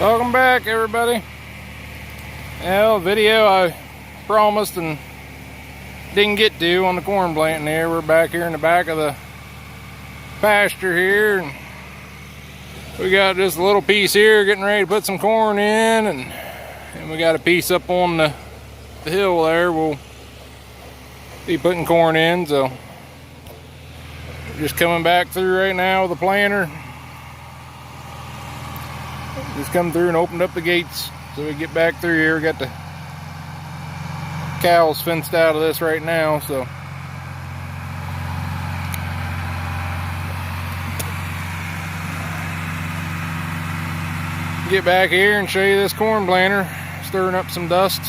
Welcome back, everybody. Well, video I promised and didn't get to on the corn planting there. We're back here in the back of the pasture here, and we got just a little piece here getting ready to put some corn in, and we got a piece up on the hill there we'll be putting corn in. So we're just coming back through right now with the planter. Just come through and opened up the gates so we get back through here. We got the cows fenced out of this right now, so get back here and show you this corn planter stirring up some dust.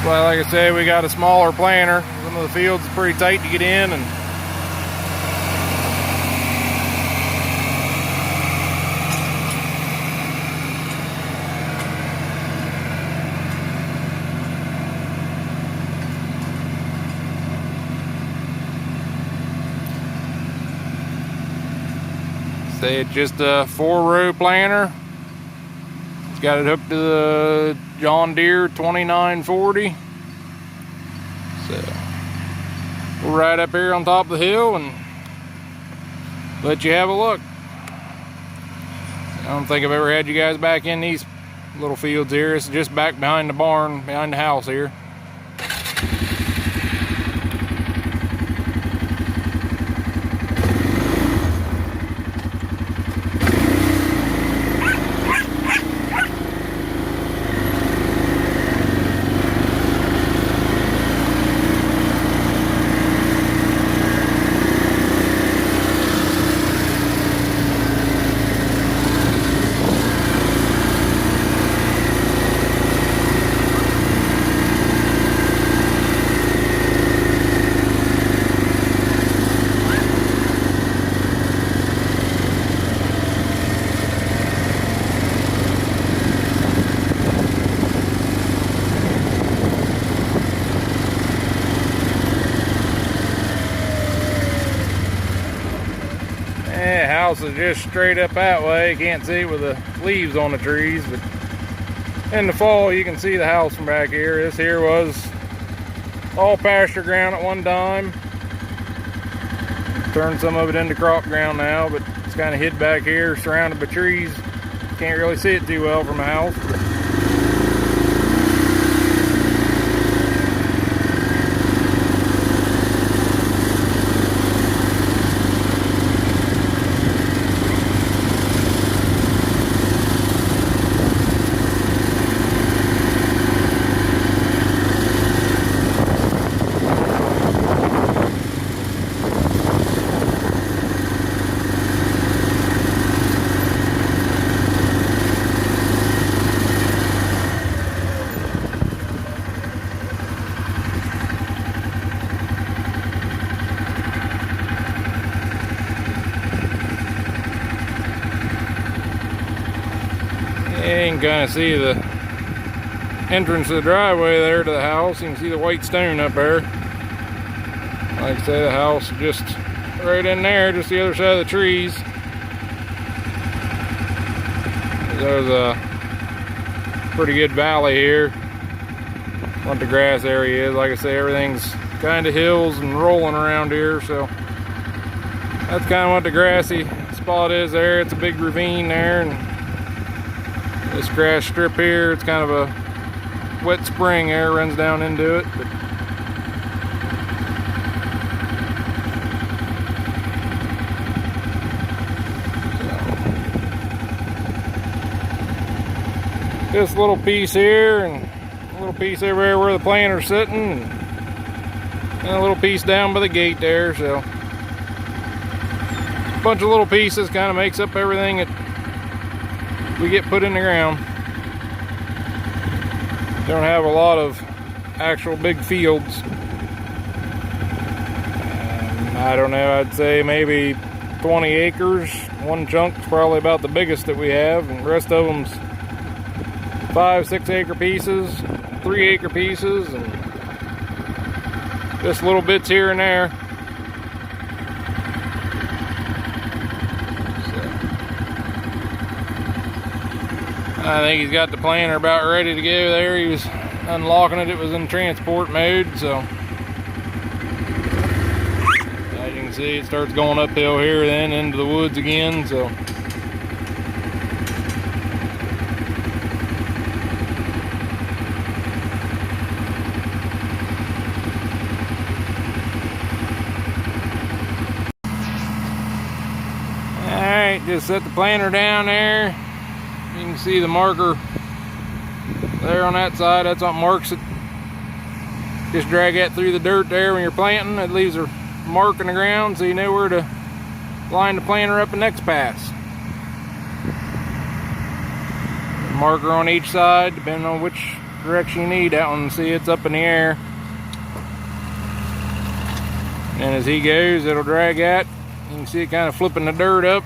Well, like I said, we got a smaller planter. Some of the fields are pretty tight to get in, and it's just a 4-row planter. It's got it hooked to the John Deere 2940. So we're right up here on top of the hill and let you have a look. I don't think I've ever had you guys back in these little fields here. It's just back behind the barn, behind the house here. House is just straight up that way. You can't see it with the leaves on the trees, but in the fall you can see the house from back here. This here was all pasture ground at one time. Turned some of it into crop ground now, but it's kind of hid back here, surrounded by trees. Can't really see it too well from the house. You can kind of see the entrance of the driveway there to the house. You can see the white stone up there. Like I say, the house is just right in there, just the other side of the trees. There's a pretty good valley here. What the grass area is. Like I say, everything's kind of hills and rolling around here, so that's kind of what the grassy spot is there. It's a big ravine there, and this grass strip here, it's kind of a wet spring there, runs down into it. But this little piece here, and a little piece over there where the planter's sitting, and a little piece down by the gate there. So a bunch of little pieces kind of makes up everything that we get put in the ground. Don't have a lot of actual big fields. I don't know, I'd say maybe 20 acres. One chunk's probably about the biggest that we have, and the rest of them's 5-6 acre pieces, 3 acre pieces, and just little bits here and there. I think he's got the planter about ready to go there. He was unlocking it. It was in transport mode, so as you can see, it starts going uphill here, then into the woods again. So alright, just set the planter down there. You can see the marker there on that side. That's what marks it. Just drag that through the dirt there when you're planting. It leaves a mark in the ground so you know where to line the planter up the next pass. Marker on each side, depending on which direction you need. That one, see, it's up in the air. And as he goes, it'll drag that. You can see it kind of flipping the dirt up.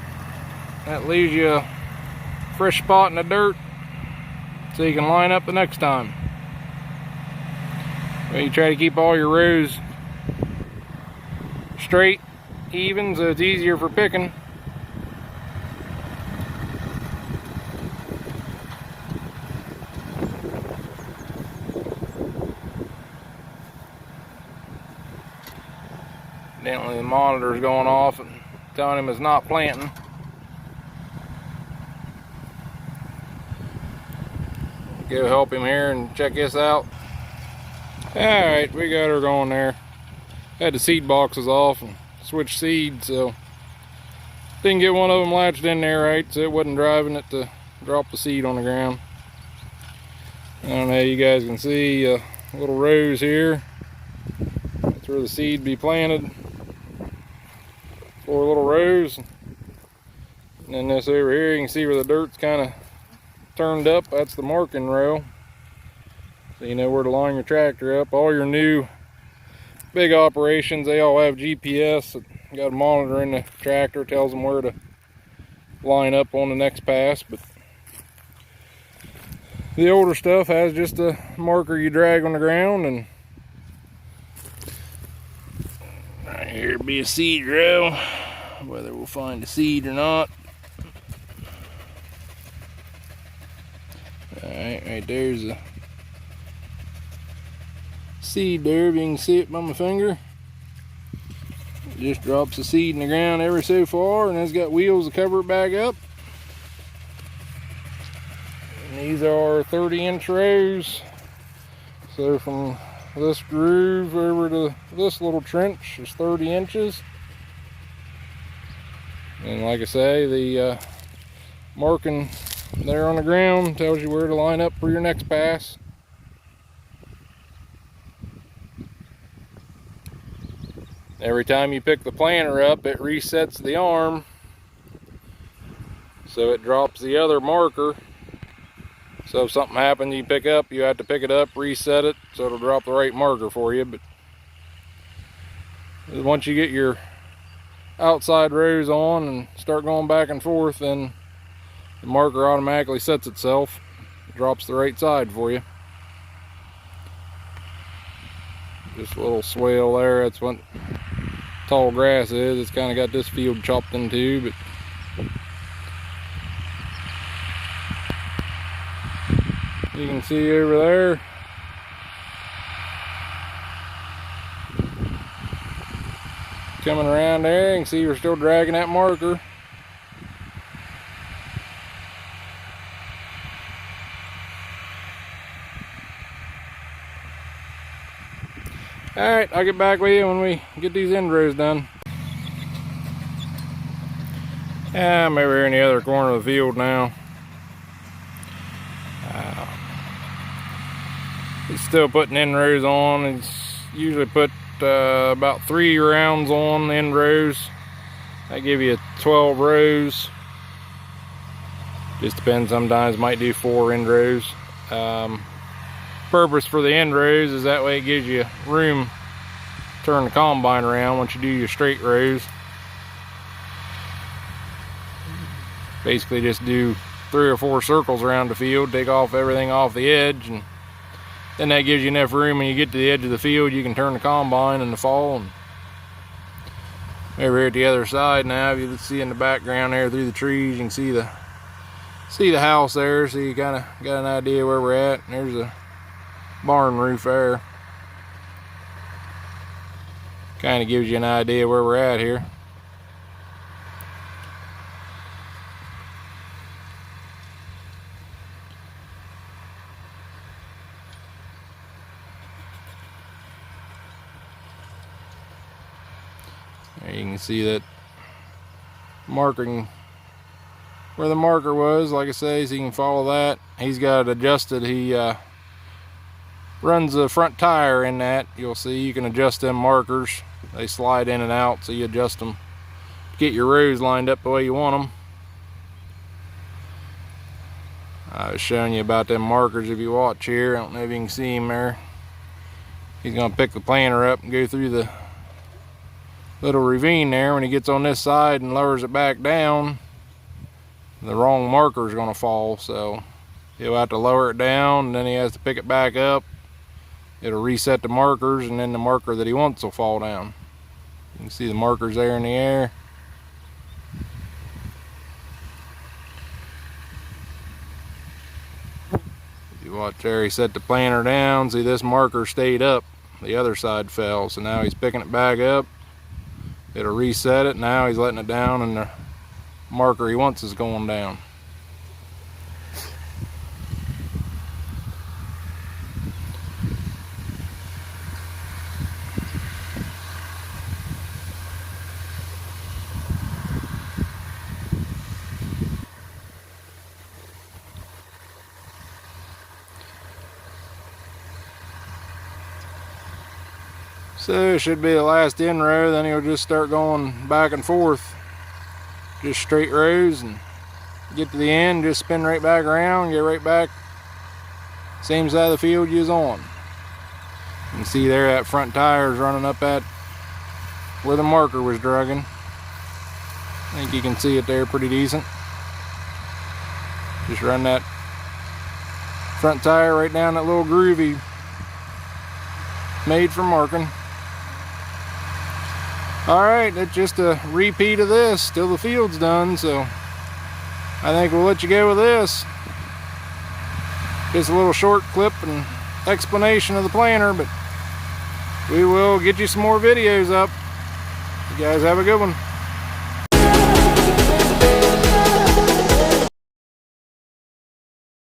That leaves you a fresh spot in the dirt so you can line up the next time. Well, you try to keep all your rows straight, even, so it's easier for picking. Evidently the monitor's going off and telling him it's not planting. Go help him here and check this out. Alright, we got her going there. Had the seed boxes off and switched seeds, so didn't get one of them latched in there right, so it wasn't driving it to drop the seed on the ground. I don't know, you guys can see little rows here. That's where the seed be planted. 4 little rows. And then this over here, you can see where the dirt's kind of turned up. That's the marking row. So you know where to line your tractor up. All your new big operations, they all have GPS. Got a monitor in the tractor, tells them where to line up on the next pass. But the older stuff has just a marker you drag on the ground, and right here would be a seed row, whether we'll find a seed or not. Alright, right there's a seed there, if you can see it by my finger. It just drops the seed in the ground every so far, and it's got wheels to cover it back up. And these are 30-inch rows. So from this groove over to this little trench is 30 inches. And like I say, the marking there on the ground tells you where to line up for your next pass. Every time you pick the planter up, it resets the arm, so it drops the other marker. So if something happens you pick up, you have to pick it up, reset it, so it'll drop the right marker for you. But once you get your outside rows on and start going back and forth, then the marker automatically sets itself, drops the right side for you. Just a little swale there, that's what tall grass is. It's kind of got this field chopped in two, but you can see over there coming around there, you can see we're still dragging that marker. Alright, I'll get back with you when we get these end rows done. I'm over here in the other corner of the field now. He's still putting end rows on. He's usually put about 3 rounds on end rows. That give you 12 rows. Just depends, sometimes might do 4 end rows. Purpose for the end rows is that way it gives you room to turn the combine around once you do your straight rows. Basically just do 3 or 4 circles around the field, take off everything off the edge, and then that gives you enough room when you get to the edge of the field you can turn the combine in the fall. And over here at the other side now, if you see in the background there through the trees, you can see the See the house there, so you kind of got an idea where we're at. And there's a barn roof there. Kind of gives you an idea where we're at here. There you can see that marking where the marker was. Like I say, so you can follow that. He's got it adjusted. He runs the front tire in that. You'll see you can adjust them markers. They slide in and out, so you adjust them to get your rows lined up the way you want them. I was showing you about them markers if you watch here. I don't know if you can see him there. He's going to pick the planter up and go through the little ravine there. When he gets on this side and lowers it back down, the wrong marker is going to fall, so he'll have to lower it down, and then he has to pick it back up. It'll reset the markers, and then the marker that he wants will fall down. You can see the markers there in the air. You watch there, he set the planter down. See, this marker stayed up, the other side fell, so now he's picking it back up. It'll reset it. Now he's letting it down, and the marker he wants is going down. So it should be the last end row, then he'll just start going back and forth. Just straight rows, and get to the end, just spin right back around, get right back same side of the field you was on. You can see there that front tire is running up at where the marker was dragging. I think you can see it there pretty decent. Just run that front tire right down that little groove he made for marking. Alright, that's just a repeat of this till the field's done, so I think we'll let you go with this. Just a little short clip and explanation of the planter, but we will get you some more videos up. You guys have a good one.